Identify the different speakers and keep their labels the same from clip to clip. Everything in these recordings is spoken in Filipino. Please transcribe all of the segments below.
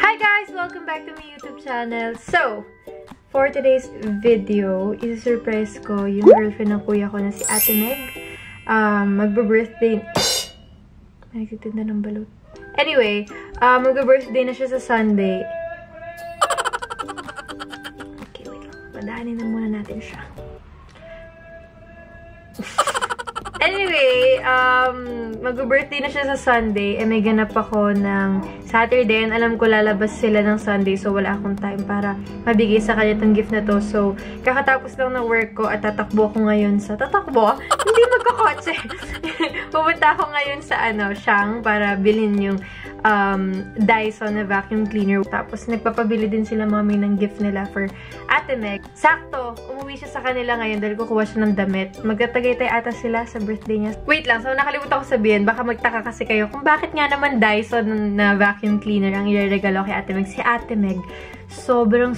Speaker 1: Hi guys! Welcome back to my YouTube channel. So, for today's video, isi-surprise ko yung girlfriend ng kuya ko na si Ate Meg. Magbe-birthday. Nagtitinda ng balot. Anyway, magbe-birthday na siya sa Sunday. Okay, wait lang. Padaanin na muna natin siya. Anyway, mag-birthday na siya sa Sunday. May ganap ako ng Saturday. And alam ko lalabas sila ng Sunday. So, wala akong time para mabigay sa kanya itong gift na to. So, kakatapos lang ng work ko at tatakbo ko ngayon sa... Tatakbo? Hindi magkakotse. Pupunta ako ngayon sa Shang para bilhin yung Dyson na vacuum cleaner. Tapos, nagpapabili din sila mami ng gift nila for Ate Meg. Sakto, umuwi siya sa kanila ngayon dahil kukuha siya ng damit. Magtatagaytay ata sila sa birthday niya. Wait lang, so nakalimutan ko sabihin, baka magtaka kasi kayo kung bakit nga naman Dyson na vacuum cleaner ang ireregalo kay Ate Meg. Si Ate Meg, sobrang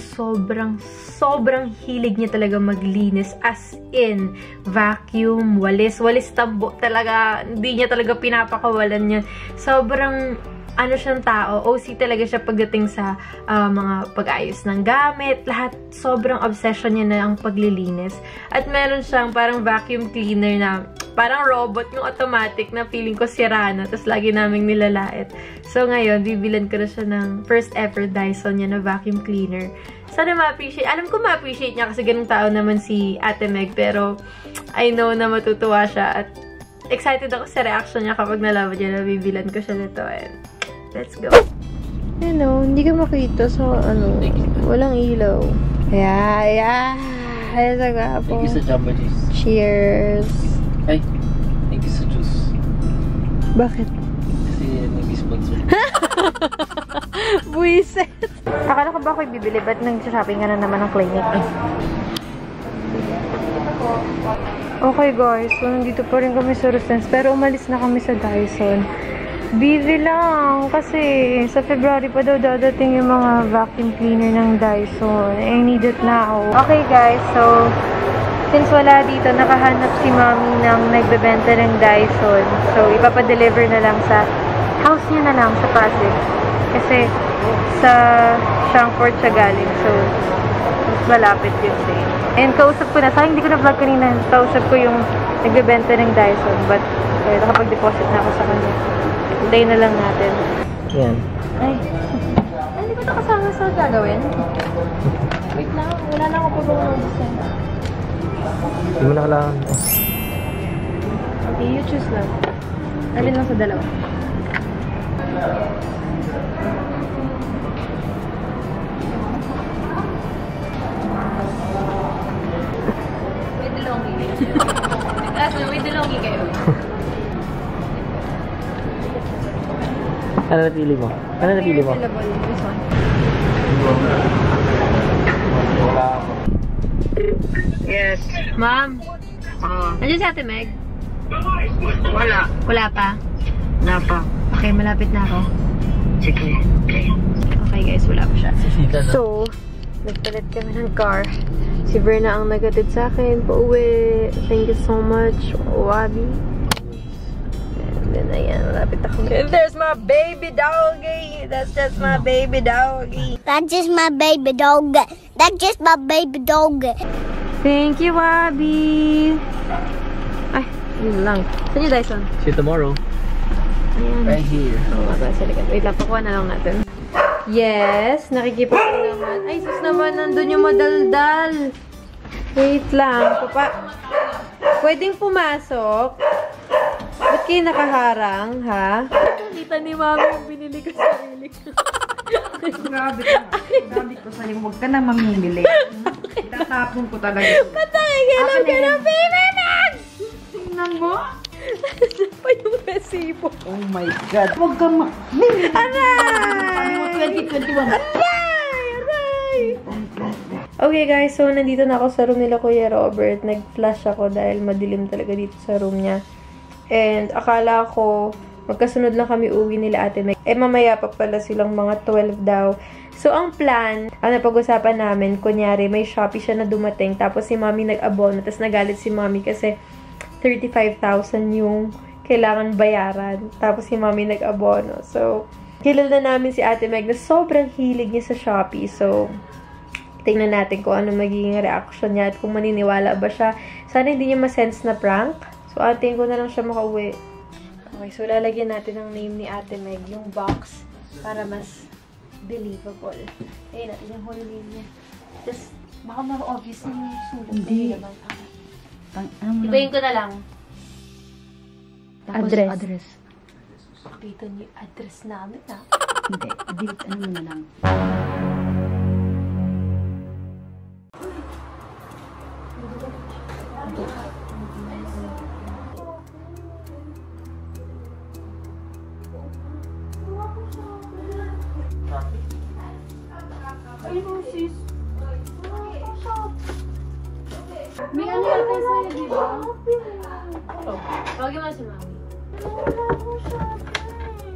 Speaker 1: hilig niya talaga maglinis. As in, vacuum, walis tambo talaga. Hindi niya talaga pinapakawalan yun. Sobrang siyang tao. OC talaga siya pagdating sa mga pag-ayos ng gamit. Lahat, sobrang obsession niya na ang paglilinis. At meron siyang parang vacuum cleaner na parang robot, yung automatic na feeling ko sira na. Tapos lagi naming nilalait. So ngayon, bibilan ko na siya ng first ever Dyson niya na vacuum cleaner. Sana ma-appreciate. Alam ko ma-appreciate niya kasi ganung tao naman si Ate Meg. Pero I know na matutuwa siya. At excited ako sa reaction niya kapag nalaman niya na bibilan ko siya nito. And let's go. Hindi ka makita sa walang ilaw. Yeah. Ay, sa gapo.
Speaker 2: Thank you sa Jamba Juice.
Speaker 1: Cheers.
Speaker 2: Ay, thank you sa juice.
Speaker 1: Bakit?
Speaker 2: Kasi nag-sponsor.
Speaker 1: Buisit. Akala ko ba ako'y bibili? Ba't nag-shopping ka na naman ng clinic? Okay guys, so nandito pa rin kami sa Rustens. Pero umalis na kami sa Dyson. Busy lang kasi sa February pa daw dadating yung mga vacuum cleaner ng Dyson. I need it now. Okay guys, so since wala dito, nakahanap si Mommy ng nagbebenta ng Dyson. So ipapadeliver na lang sa house niya na lang sa Pasig. Kasi sa Frankfurt siya galing. So mas malapit yun din. And kausap ko na, sayang hindi ko na vlog kanina, kausap ko yung nagbebenta ng Dyson. But nakapag-deposit na ako sa kanya. Hintayin na lang natin.
Speaker 2: Yan.
Speaker 1: Ay, hindi ba ito kasama sa gagawin? Wait lang, wala na ako pagawin ng design.
Speaker 2: Hindi mo na kailangan.
Speaker 1: Okay, you choose lang. Alin lang sa dalawa. May delongi. May delongi kayo.
Speaker 2: Ano napili mo?
Speaker 1: This one.
Speaker 2: Yes.
Speaker 1: Ma'am. Nandiyan si Ate Meg?
Speaker 2: Wala.
Speaker 1: Wala pa?
Speaker 2: Wala pa.
Speaker 1: Okay, malapit na ako.
Speaker 2: Sige. Okay.
Speaker 1: Okay guys, wala pa siya. So, nagpalit kami ng car. Si Verna ang nagatid sa akin. Pauwi. Thank you so much, Wabi. And ayan, malapit ako. And there's my baby doggy. That's just my baby doggy.
Speaker 3: That's just my baby dog. That's just my baby dog.
Speaker 1: Thank you, Wabi. Ay, yun lang. Saan yung Dyson?
Speaker 2: See you tomorrow.
Speaker 1: Ayan.
Speaker 2: Right here.
Speaker 1: Oh, sa likod. Wait lang, pakuha na lang natin. Yes, nakikipag naman. Ay, sus naman, nandun yung madaldal. Wait lang, papa. Pwedeng pumasok? Ba't kayo nakaharang, ha? Kita ni Mami yung binili ko sa sarili ko.
Speaker 4: Grabe ko sa'yo, huwag ka na mamimili. Tatapon ko talaga.
Speaker 1: Patay, galaw ka ng payment!
Speaker 4: Tingnan mo.
Speaker 1: Nasaan pa yung resibo?
Speaker 4: Oh my God. Huwag ka
Speaker 1: Aray!
Speaker 4: 2021.
Speaker 1: Aray! Okay guys, so nandito na ako sa room nila Kuya Robert. Nag-flash ako dahil madilim talaga dito sa room niya. And akala ko magkasunod lang kami uwi nila Ate Meg. Mamaya pa pala silang mga 12 daw. So, ang plan, ang napag-usapan namin, kunyari, may Shopee siya na dumating, tapos si Mami nag-abono, tapos nagalit si Mami kasi 35,000 yung kailangan bayaran. Tapos si Mami nag-abono. So, kilala namin si Ate Meg na sobrang hilig niya sa Shopee. So, tingnan natin kung ano magiging reaction niya at kung maniniwala ba siya. Sana hindi niya ma-sense na prank. So, atin ko na lang siya makauwi. Okay, so lalagyan natin ang name ni Ate Meg, yung box, para mas believable. Ayun natin yung whole name niya. Just, baka ma-obvious na yung sulat.
Speaker 4: Hindi.
Speaker 1: Ibayin ko na lang.
Speaker 4: Tapos, address.
Speaker 1: Dito niyo yung address namin, ha?
Speaker 4: Hindi. Delete, ano mo na lang.
Speaker 1: May ano yata sa'yo, di ba? Tawagin mo si Mami.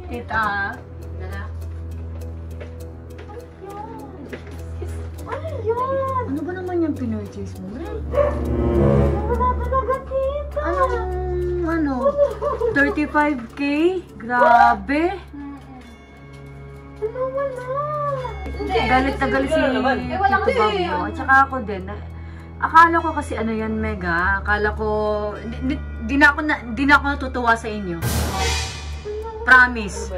Speaker 1: Tita. Nana. Ano yan?
Speaker 4: Ano ba naman yung pinurchase mo?
Speaker 1: Wala talaga, tita.
Speaker 4: Ano? 35K? Grabe!
Speaker 1: Ano, wala.
Speaker 4: Galit na galit si Tito Babyo. At saka ako din. Akala ko kasi ano yan, Mega. Akala ko, di na ako natutuwa sa inyo. Promise.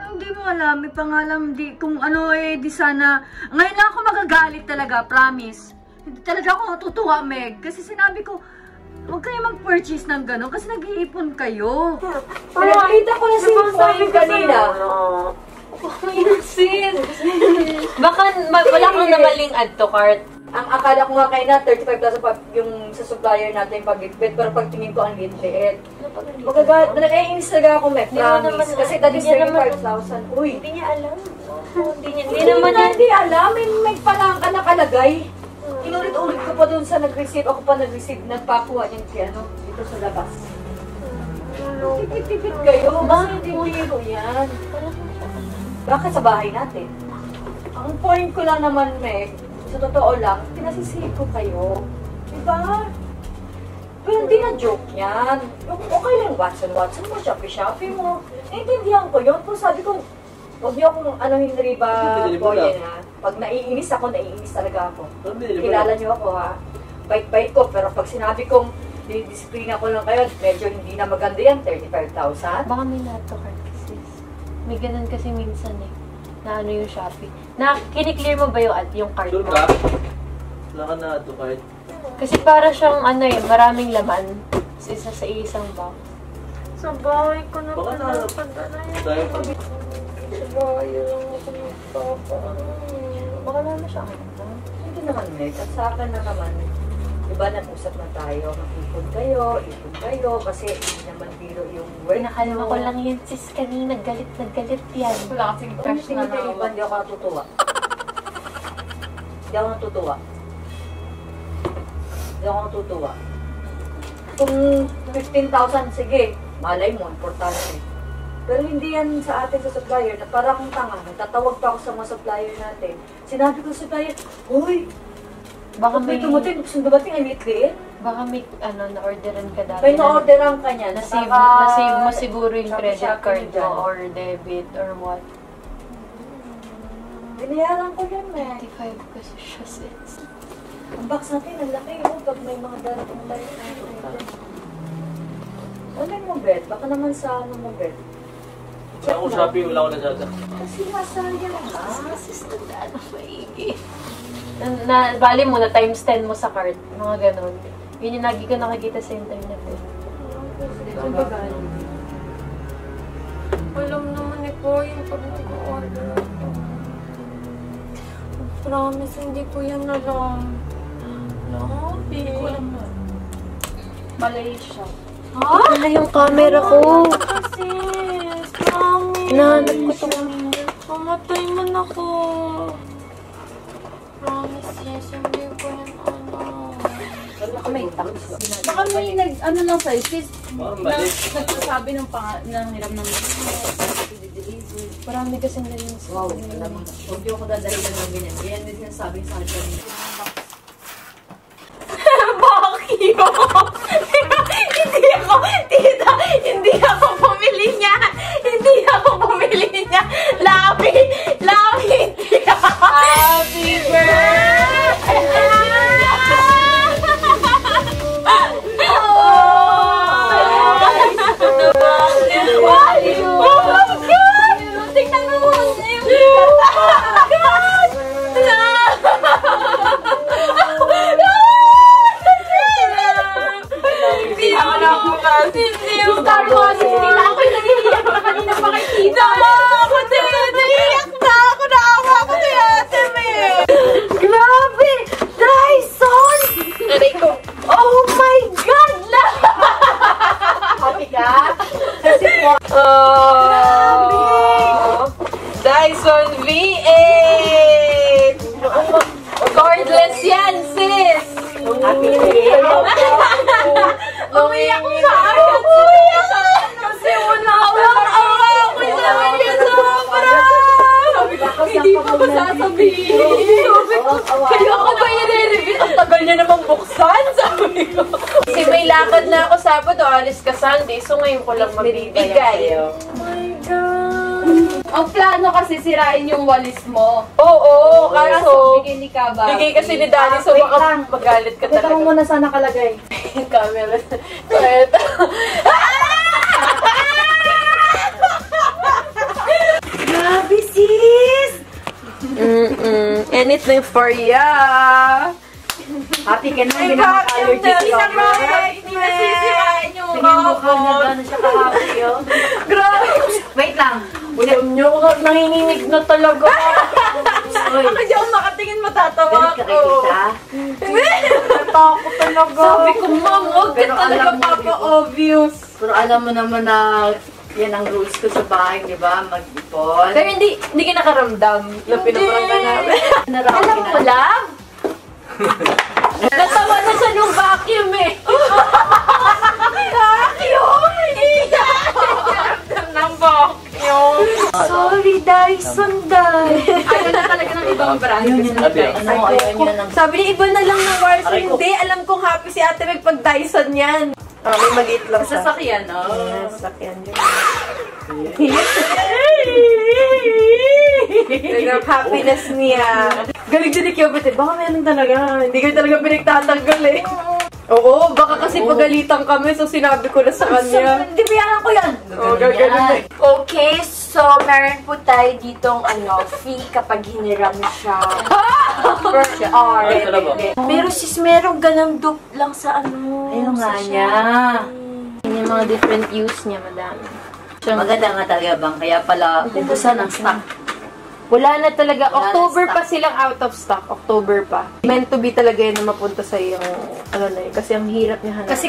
Speaker 4: Hindi mo alam, may pangalam, kung ano di sana. Ngayon lang ako magagalit talaga, promise. Hindi talaga ako natutuwa, Meg. Kasi sinabi ko, huwag kayo mag-purchase ng gano'n kasi nag-iipon kayo.
Speaker 1: Nakita ko na si Mami kanina. Sis! Baka wala kang namaling add to cart.
Speaker 5: Ang akala ko nga kayo na 35,000 yung sa supplier natin pag-bitbit, pero pag tingin ko ang liit-liit. Naiinis talaga ako, Meg, promise. Kasi that is 35,000. Uy!
Speaker 1: Hindi niya alam.
Speaker 5: Hindi alam. May palang ka nakalagay. Inulit-ulit ko pa dun sa nag-receive. Ako pa nag-receive. Nagpakuha niyan si dito sa labas. Tipid-tipid kayo. Bakit hindi biro yan? Bakit sa bahay natin? Ang point ko lang naman, Meg, sa totoo lang, pinasisihip ko kayo. Diba? Pero hindi na joke yan. Okay lang, Watson mo, Shopee mo. Naintindihan ko yun. Pero sabi ko, huwag niyo akong Riba Boyen, ha. Pag naiinis ako, naiinis talaga ako. Kilala niyo ako, ha. Bait-bait ko, pero pag sinabi kong disiplina ko lang kayo, medyo hindi na maganda yan, 35,000.
Speaker 1: Baka may nato cart kasi. May ganun kasi minsan eh. Na ano yung Shopee. Na, kiniklear mo ba yung card mo?
Speaker 6: Wala ka na ito kahit.
Speaker 1: Kasi para siyang maraming laman. Isa sa isang box. Sa bahay ko na
Speaker 6: Baka na-
Speaker 1: padala
Speaker 6: Tayo pa.
Speaker 1: Sa bahay lang ako magpapa. Baka naman siya.
Speaker 5: Hindi naman, Meg. At sa akin na naman, diba, nag-usap na tayo, mag-ipon kayo, kasi hindi naman biro yung work.
Speaker 1: Pinakalma ko lang yun, sis, kanina. Galit na galit yan.
Speaker 5: Wala kasing fresh na naman. Hindi ako natutuwa. Hindi ako natutuwa. Hindi ako natutuwa. Kung 15,000, sige, malay mo, importante. Pero hindi yan sa atin sa supplier, na para akong tanga. Nagtatawag pa ako sa mga supplier natin. Sinabi ko sa supplier, "Hoy,
Speaker 1: Baka
Speaker 5: may
Speaker 1: may,
Speaker 5: tumutin, gusto dumating ang liit-liit."
Speaker 1: baka may, na-orderan ka dati.
Speaker 5: May na-orderan ka niya.
Speaker 1: Na-save mo siguro yung credit
Speaker 5: Shopee
Speaker 1: card
Speaker 5: dyan.
Speaker 1: mo or debit or what.
Speaker 5: Binayaran ko yan, Meg.
Speaker 1: 55 kasi siya, sis.
Speaker 5: Ang box natin, ang laki yun pag may mga darating tayo. Ano mo, Bet? Baka naman sa ano mo, Bet?
Speaker 6: Wala akong Shopee, wala akong Lazada.
Speaker 5: Kasi masayang ha.
Speaker 1: Sis, tandaan ang maigi. Bali mo na times 10 mo sa card. Mga ganon. Yun yung lagi ko nakikita sa internet eh.
Speaker 5: Saan ba galing?
Speaker 1: Alam naman ni ko yung pag nag-order ako. Promise, hindi ko yan alam. Labi. Hindi ko alam na.
Speaker 5: Malay siya.
Speaker 1: Ha? Wala yung camera ko. Kasi, promise. Nahanap ko ito. Pamatay man ako. Promise, yes. Hindi ko yan
Speaker 5: Baka may tax.
Speaker 4: Baka may ano lang sa'yo, sis,
Speaker 6: Parang balik.
Speaker 4: nagsasabi ng hiram ng
Speaker 1: Marami kasi na rin.
Speaker 5: Wow, alam mo. Huwag niyo ako dadahilan ng ganyan. Ganyan din sinasabi sa akin kanina.
Speaker 1: Bakit? Hindi ako, tita, hindi ako pumili niya. binili niya. Labi! Happy birthday! Dyson V8! Cordless yan, sis! Umiyak ko sa akin! Kasi awa ko naman yan sobra! Hindi ko ba sasabihin? Kaya ako ba i-review? Ang tagal niya namang buksan, sabi ko. Kasi may lakad na ako Sabado, alis ka Sunday, so ngayon ko lang magbibigay. Oh my God!
Speaker 5: Ang plano kasi sirain yung walis mo.
Speaker 1: Oo, kaso
Speaker 5: bigay ni Kaba.
Speaker 1: bigay kasi ni Daddy, so baka magalit ka talaga.
Speaker 5: Ito mo muna saan nakalagay.
Speaker 1: Yung camera. So, eto.
Speaker 5: Grabe, sis!
Speaker 1: Anything for ya!
Speaker 5: Happy ka na,
Speaker 1: Ay,
Speaker 5: hindi na
Speaker 1: vacuum
Speaker 5: maka-allergic
Speaker 1: na
Speaker 5: ka.
Speaker 1: hindi na sisirain yung
Speaker 5: Tingin mo ka na
Speaker 1: robot.
Speaker 5: gano'n siya ka-happy, oh.
Speaker 1: Grabe!
Speaker 5: Wait lang.
Speaker 1: Alam niyo, nanginginig na talaga.
Speaker 5: Uy,
Speaker 1: Hindi ako makatingin, matatawa
Speaker 5: galit ka kay
Speaker 1: ako.
Speaker 5: tita.
Speaker 1: Natakot talaga. Sabi ko, ma'am, huwag ka
Speaker 5: Pero
Speaker 1: talaga
Speaker 5: alam mo,
Speaker 1: papa-obvious.
Speaker 5: Pero alam mo naman na yan ang rules ko sa bahay, di ba? Mag-ipon.
Speaker 1: Pero hindi ka nakaramdam na pinaparanggan namin. Alam mo lang? Natawa na siya nung vacuum eh. Vacuum! Hindi na nakaramdam ng vacuum.
Speaker 5: Sorry, Dyson,
Speaker 1: Ayaw na talaga ng ibang brand.
Speaker 5: Ano, ayaw niya ng...
Speaker 1: Sabi niya, iba na lang ng wires. Hindi, alam kong happy si Ate Meg pag Dyson yan. May maliit lang siya.
Speaker 5: Sasakyan, no?
Speaker 1: Sasakyan yun. Talagang happiness niya. Galing din ni Kyobet eh. Baka meron talaga. Hindi ko talaga pinagtatanggal eh. Oo, baka kasi pagalitan kami so sinabi ko na sa kanya.
Speaker 5: Hindi, bayaran ko yan.
Speaker 1: Oo, gagawin eh.
Speaker 7: Okay, so meron po tayo ditong fee kapag hiniram siya. Per hour.
Speaker 6: Ay, talaga.
Speaker 7: Pero sis, meron ganang dupe lang sa
Speaker 5: Ayun nga
Speaker 7: sa
Speaker 5: niya.
Speaker 1: Yun yung mga different use niya, madami.
Speaker 5: Maganda nga talaga bang, kaya pala ubusan ang stock.
Speaker 1: Wala na talaga.
Speaker 5: Wala na
Speaker 1: October
Speaker 5: stock.
Speaker 1: pa silang out of stock. October pa. Meant to be talaga yun na mapunta sa yung ano na yun. Kasi ang hirap niya hanapin.
Speaker 5: Kasi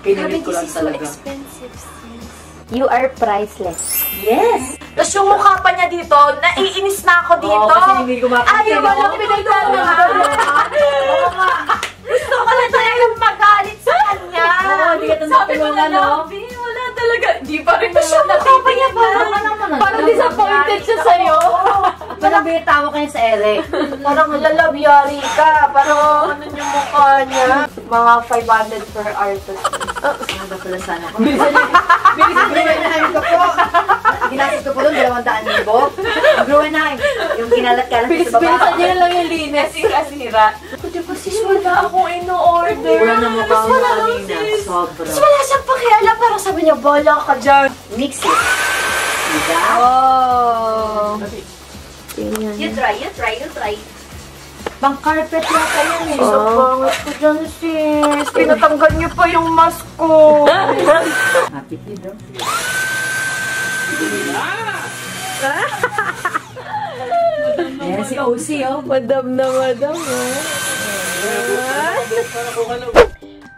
Speaker 5: pinilit ko lang talaga.
Speaker 7: expensive, sis.
Speaker 1: You are priceless.
Speaker 5: Yes!
Speaker 7: Tapos yung mukha pa niya dito, naiinis na ako dito.
Speaker 5: Oo, kasi hindi gumapansin.
Speaker 7: Ayaw mo lang pinagdadaan. Oo nga. Gusto ko na talagang magalit sa kanya.
Speaker 5: Oo, hindi ka
Speaker 7: Sabi ko
Speaker 5: tutulungan,
Speaker 7: na,
Speaker 5: no?
Speaker 7: Nabi, wala talaga. Di pa rin
Speaker 1: Tapos yung mukha pa niya
Speaker 5: Parang
Speaker 1: disappointed siya sa'yo.
Speaker 5: Parang tawa kayo sa Eric.
Speaker 7: Parang lalabyari ka. Parang ano yung mukha niya. Mga 500 per hour to.
Speaker 5: Ano ba pala sana ko? Bilisan ko po. Ginastos ko po doon, 200,000. Gawin na. Yung kinalat-kalat sa baba.
Speaker 1: Bilis-bilisan niya na lang yung linis.
Speaker 7: Sira-sira. Di ba sis, wala akong ino-order.
Speaker 5: Wala na mukha mo
Speaker 7: Wala lang,
Speaker 5: kanina.
Speaker 7: sis.
Speaker 5: Sobra.
Speaker 7: Tapos wala siyang pakialam. Parang sabi niya, bala ka dyan.
Speaker 5: Mix it. Diba?
Speaker 1: Oh.
Speaker 7: You try.
Speaker 5: Pang carpet na kayo eh.
Speaker 7: So, pangit ko dyan, sis. Pinatanggal niyo pa yung mask ko.
Speaker 5: Happy kid, oh. Ayan si OC, oh.
Speaker 1: Madam na madam, oh.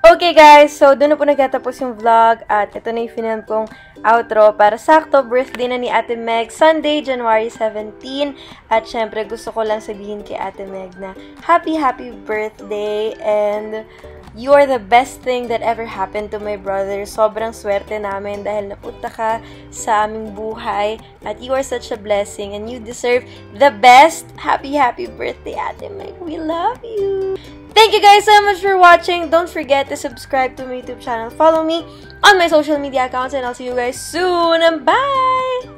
Speaker 1: Okay guys, so doon na po nagtatapos yung vlog at ito na yung final kong outro para sakto birthday na ni Ate Meg, Sunday, January 17. At syempre gusto ko lang sabihin kay Ate Meg na happy birthday and you are the best thing that ever happened to my brother. Sobrang swerte namin dahil napunta ka sa aming buhay at you are such a blessing and you deserve the best. Happy birthday, Ate Meg. We love you. Thank you guys so much for watching. Don't forget to subscribe to my YouTube channel. Follow me on my social media accounts and I'll see you guys soon. And bye!